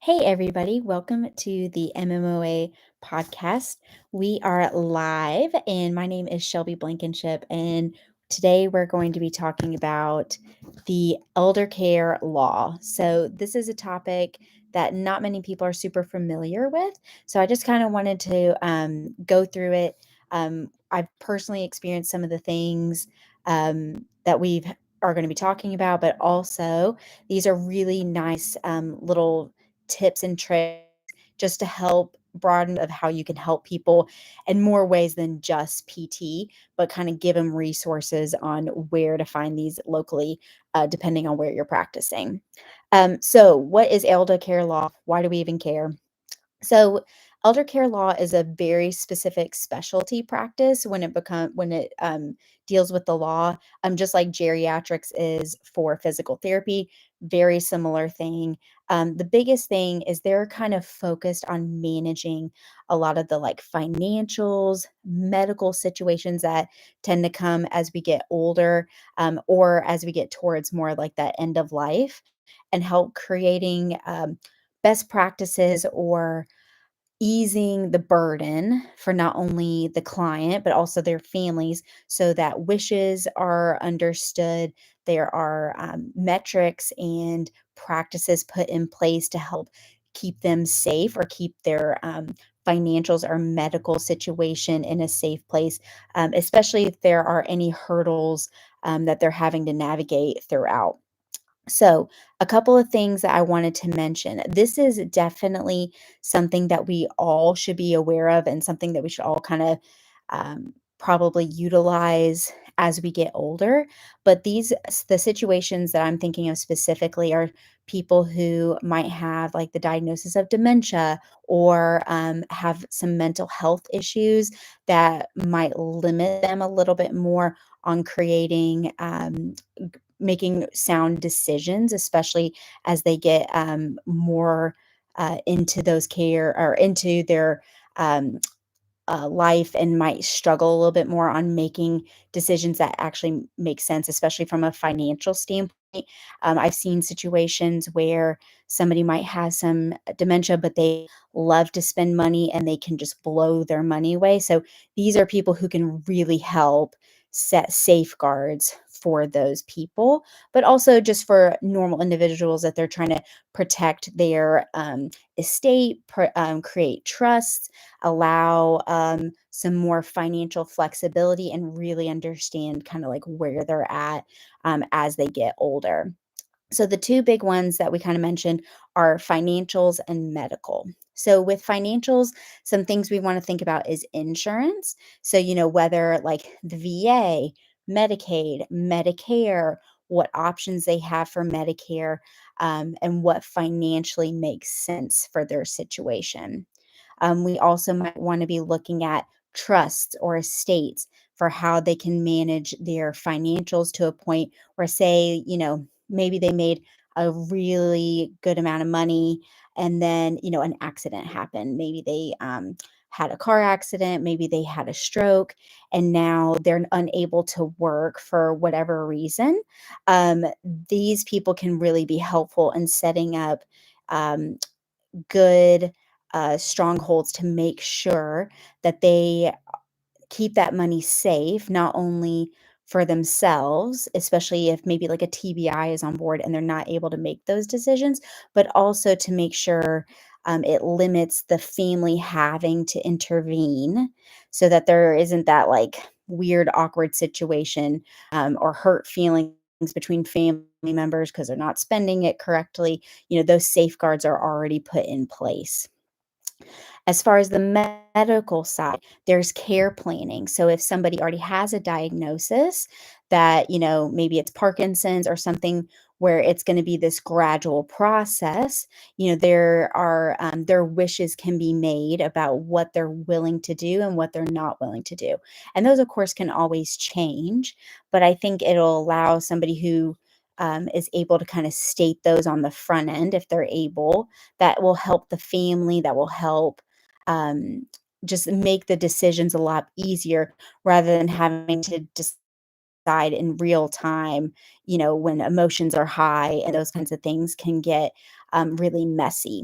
Hey, everybody, welcome to the MMOA Podcast. We are live, and my name is Shelby Blankenship. And today we're going to be talking about the elder care law. So, this is a topic that not many people are super familiar with. So, I just kind of wanted to go through it. I've personally experienced some of the things that we are going to be talking about, but also these are really nice little tips and tricks just to help broaden of how you can help people in more ways than just PT, but kind of give them resources on where to find these locally, depending on where you're practicing. So, what is elder care law? Why do we even care? So, elder care law is a very specific specialty practice when it deals with the law. Just like geriatrics is for physical therapy, very similar thing. The biggest thing is they're kind of focused on managing a lot of the like financials, medical situations that tend to come as we get older, or as we get towards more like that end of life, and help creating best practices or easing the burden for not only the client but also their families so that wishes are understood. There are metrics and practices put in place to help keep them safe or keep their financials or medical situation in a safe place, especially if there are any hurdles that they're having to navigate throughout. So, a couple of things that I wanted to mention. This is definitely something that we all should be aware of and something that we should all kind of probably utilize as we get older. But the situations that I'm thinking of specifically are people who might have like the diagnosis of dementia or have some mental health issues that might limit them a little bit more on creating making sound decisions, especially as they get more into those care or into their um, life and might struggle a little bit more on making decisions that actually make sense, especially from a financial standpoint. I've seen situations where somebody might have some dementia, but they love to spend money and they can just blow their money away. So these are people who can really help set safeguards for those people, but also just for normal individuals that they're trying to protect their estate, create trust, allow some more financial flexibility, and really understand kind of like where they're at as they get older. So, the two big ones that we kind of mentioned are financials and medical. So, with financials, some things we want to think about is insurance. So, whether like the VA, Medicaid, Medicare, what options they have for Medicare, and what financially makes sense for their situation. We also might want to be looking at trusts or estates for how they can manage their financials to a point where, say, maybe they made a really good amount of money and then, an accident happened. Maybe they had a car accident, maybe they had a stroke, and now they're unable to work for whatever reason. Um, these people can really be helpful in setting up um, good strongholds to make sure that they keep that money safe, not only for themselves, especially if maybe like a TBI is on board and they're not able to make those decisions, but also to make sure it limits the family having to intervene so that there isn't that like weird, awkward situation or hurt feelings between family members because they're not spending it correctly. Those safeguards are already put in place. As far as the medical side, there's care planning. So if somebody already has a diagnosis that, maybe it's Parkinson's or something where it's going to be this gradual process, their wishes can be made about what they're willing to do and what they're not willing to do. And those, of course, can always change, but I think it'll allow somebody who is able to kind of state those on the front end if they're able. That will help the family, that will help um, just make the decisions a lot easier rather than having to decide in real time, when emotions are high and those kinds of things can get really messy.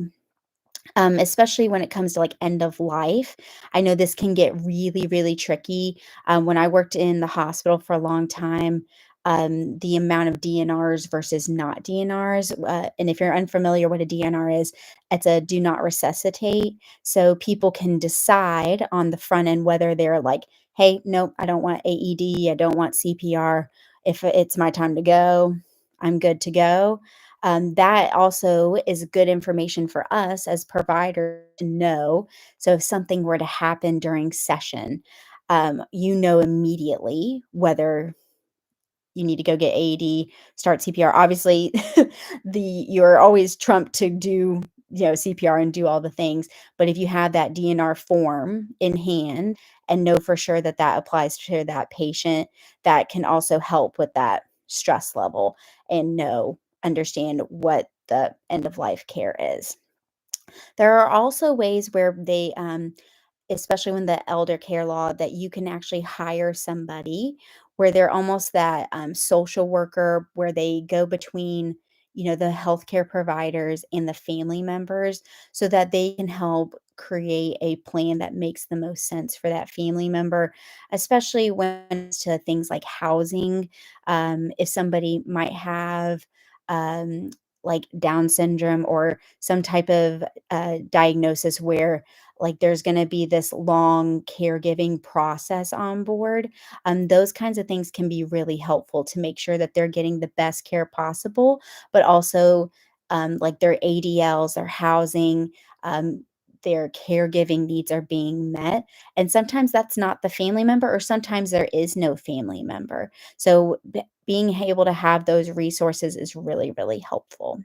especially when it comes to like end of life. I know this can get really, really tricky. When I worked in the hospital for a long time, the amount of DNRs versus not DNRs, and if you're unfamiliar what a DNR is, it's a do not resuscitate. So people can decide on the front end whether they're like, hey, nope, I don't want AED, I don't want CPR. If it's my time to go, I'm good to go. That also is good information for us as providers to know. So if something were to happen during session, you know immediately whether you need to go get AED, start CPR. Obviously, you're always trumped to do, CPR and do all the things. But if you have that DNR form in hand and know for sure that that applies to that patient, that can also help with that stress level and understand what the end of life care is. There are also ways where they especially when the elder care law, that you can actually hire somebody where they're almost that social worker where they go between the healthcare providers and the family members so that they can help create a plan that makes the most sense for that family member, especially when it's to things like housing. If somebody might have like Down syndrome or some type of diagnosis where like there's going to be this long caregiving process on board. Those kinds of things can be really helpful to make sure that they're getting the best care possible, but also like their ADLs, their housing, their caregiving needs are being met. And sometimes that's not the family member, or sometimes there is no family member. So being able to have those resources is really, really helpful,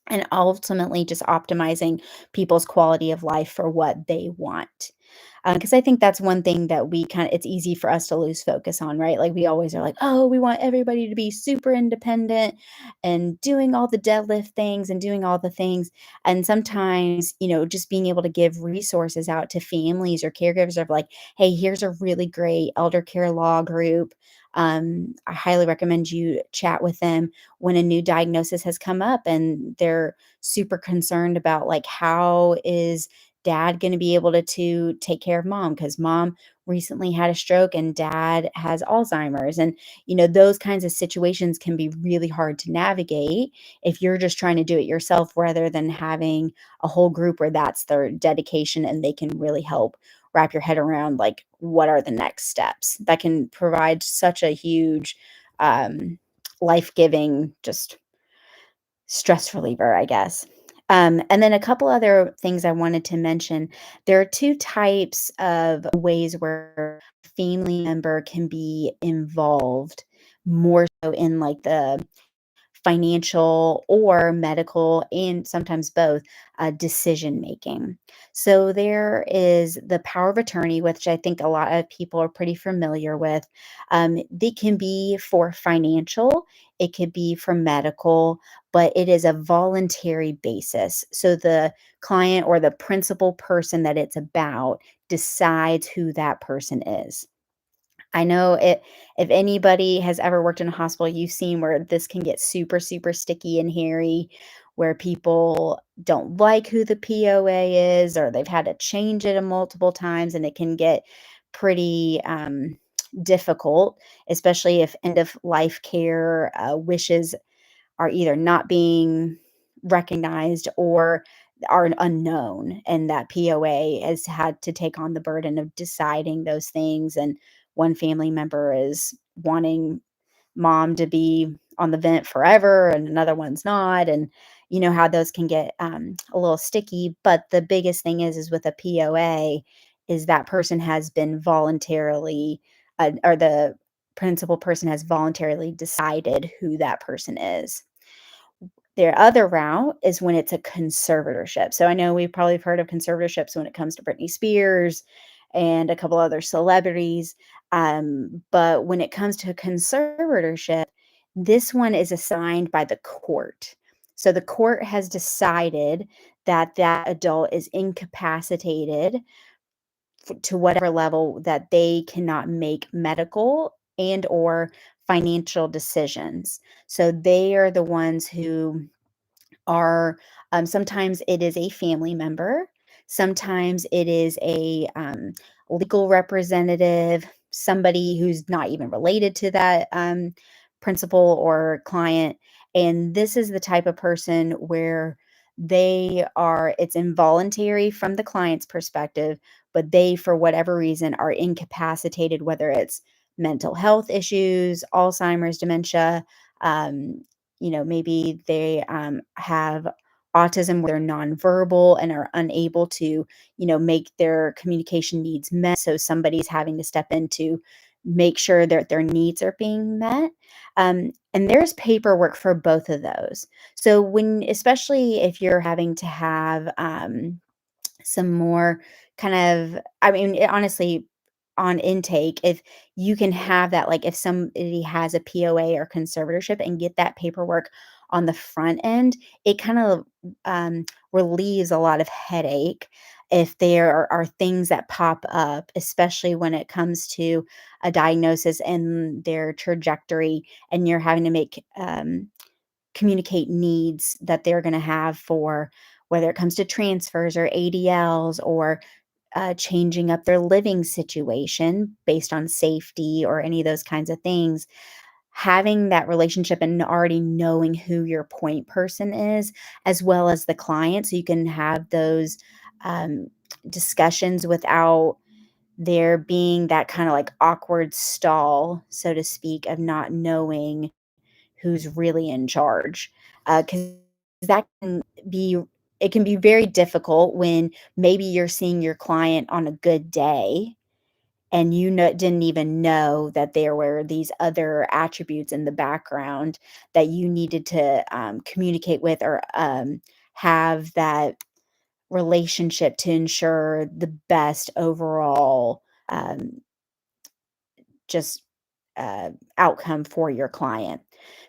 and ultimately just optimizing people's quality of life for what they want. Because I think that's one thing that it's easy for us to lose focus on, right? Like we always are like, oh, we want everybody to be super independent and doing all the deadlift things and doing all the things. And sometimes, just being able to give resources out to families or caregivers of like, hey, here's a really great elder care law group. I highly recommend you chat with them when a new diagnosis has come up and they're super concerned about like how is dad going to be able to take care of mom because mom recently had a stroke and dad has Alzheimer's. And those kinds of situations can be really hard to navigate if you're just trying to do it yourself rather than having a whole group where that's their dedication and they can really help wrap your head around like what are the next steps that can provide such a huge um life-giving, just stress reliever, I guess. And then a couple other things I wanted to mention. There are two types of ways where a family member can be involved more so in like the financial or medical, and sometimes both, decision making. So there is the power of attorney, which I think a lot of people are pretty familiar with. They can be for financial, it could be for medical, but it is a voluntary basis. So the client or the principal person that it's about decides who that person is. I know it if anybody has ever worked in a hospital, you've seen where this can get super, super sticky and hairy, where people don't like who the POA is, or they've had to change it a multiple times, and it can get pretty difficult, especially if end of life care wishes are either not being recognized or are unknown, and that POA has had to take on the burden of deciding those things, and one family member is wanting mom to be on the vent forever and another one's not, and you know how those can get a little sticky. But the biggest thing is with a POA is that person has been voluntarily or the principal person has voluntarily decided who that person is. Their other route is when it's a conservatorship. So I know we've probably heard of conservatorships when it comes to Britney Spears and a couple other celebrities. But when it comes to a conservatorship, this one is assigned by the court. So the court has decided that that adult is incapacitated to whatever level that they cannot make medical and or financial decisions. So they are the ones who are sometimes it is a family member, sometimes it is a legal representative, somebody who's not even related to that principal or client. And this is the type of person where it's involuntary from the client's perspective, but they, for whatever reason, are incapacitated, whether it's mental health issues, Alzheimer's, dementia. Um, maybe they have autism where they're nonverbal and are unable to, make their communication needs met. So somebody's having to step in to make sure that their needs are being met. And there's paperwork for both of those. So especially if you're having to have some more kind of, I mean, honestly, on intake, if you can have that, like if somebody has a POA or conservatorship and get that paperwork on the front end, it kind of relieves a lot of headache if there are things that pop up, especially when it comes to a diagnosis and their trajectory, and you're having to communicate needs that they're going to have for whether it comes to transfers or ADLs or changing up their living situation based on safety or any of those kinds of things. Having that relationship and already knowing who your point person is, as well as the client, so you can have those um, discussions without there being that kind of like awkward stall, so to speak, of not knowing who's really in charge. Because that can be it can be very difficult when maybe you're seeing your client on a good day and didn't even know that there were these other attributes in the background that you needed to communicate with or have that relationship to ensure the best overall just outcome for your client.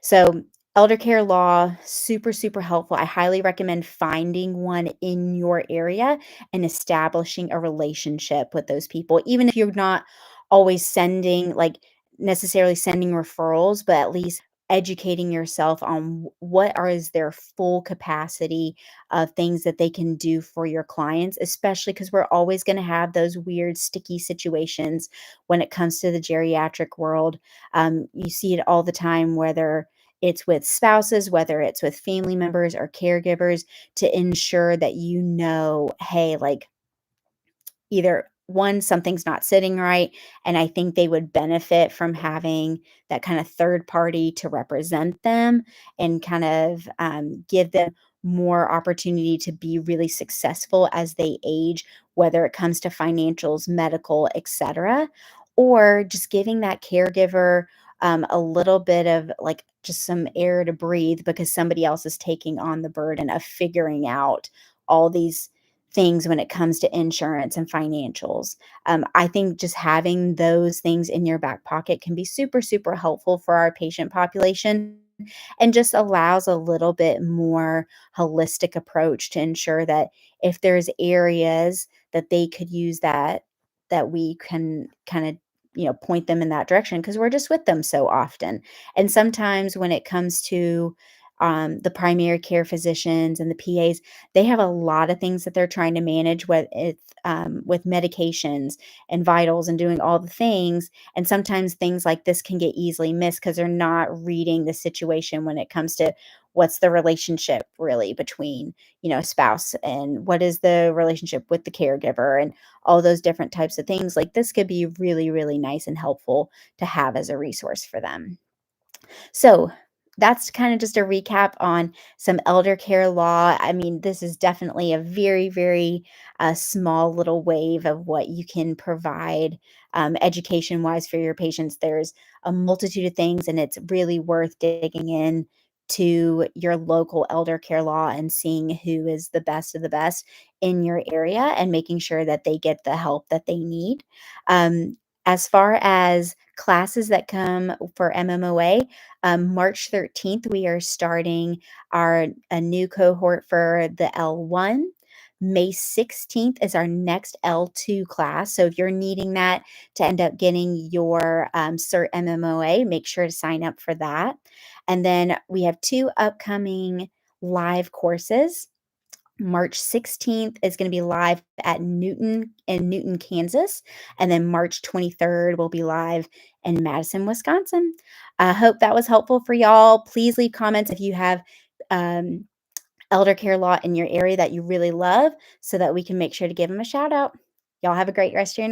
So, elder care law, super, super helpful. I highly recommend finding one in your area and establishing a relationship with those people, even if you're not always necessarily sending referrals, but at least educating yourself on is their full capacity of things that they can do for your clients, especially because we're always going to have those weird sticky situations when it comes to the geriatric world. You see it all the time, whether it's with spouses, whether it's with family members or caregivers, to ensure that hey, like either one, something's not sitting right, and I think they would benefit from having that kind of third party to represent them and kind of give them more opportunity to be really successful as they age, whether it comes to financials, medical, etc., or just giving that caregiver a little bit of like just some air to breathe because somebody else is taking on the burden of figuring out all these things when it comes to insurance and financials. I think just having those things in your back pocket can be super, super helpful for our patient population and just allows a little bit more holistic approach to ensure that if there's areas that they could use that we can kind of point them in that direction because we're just with them so often. And sometimes when it comes to the primary care physicians and the PAs, they have a lot of things that they're trying to manage with medications and vitals and doing all the things. And sometimes things like this can get easily missed because they're not reading the situation when it comes to what's the relationship really between, spouse, and what is the relationship with the caregiver and all those different types of things. Like this could be really, really nice and helpful to have as a resource for them. So that's kind of just a recap on some elder care law. I mean, this is definitely a very, very small little wave of what you can provide education wise for your patients. There's a multitude of things, and it's really worth digging in to your local elder care law and seeing who is the best of the best in your area and making sure that they get the help that they need. As far as classes that come for MMOA, March 13th, we are starting a new cohort for the L1. May 16th is our next L2 class. So if you're needing that to end up getting your CERT MMOA, make sure to sign up for that. And then we have two upcoming live courses. March 16th is going to be live at Newton, Kansas. And then March 23rd will be live in Madison, Wisconsin. I hope that was helpful for y'all. Please leave comments if you have um, elder care law in your area that you really love so that we can make sure to give them a shout out. Y'all have a great rest of your night.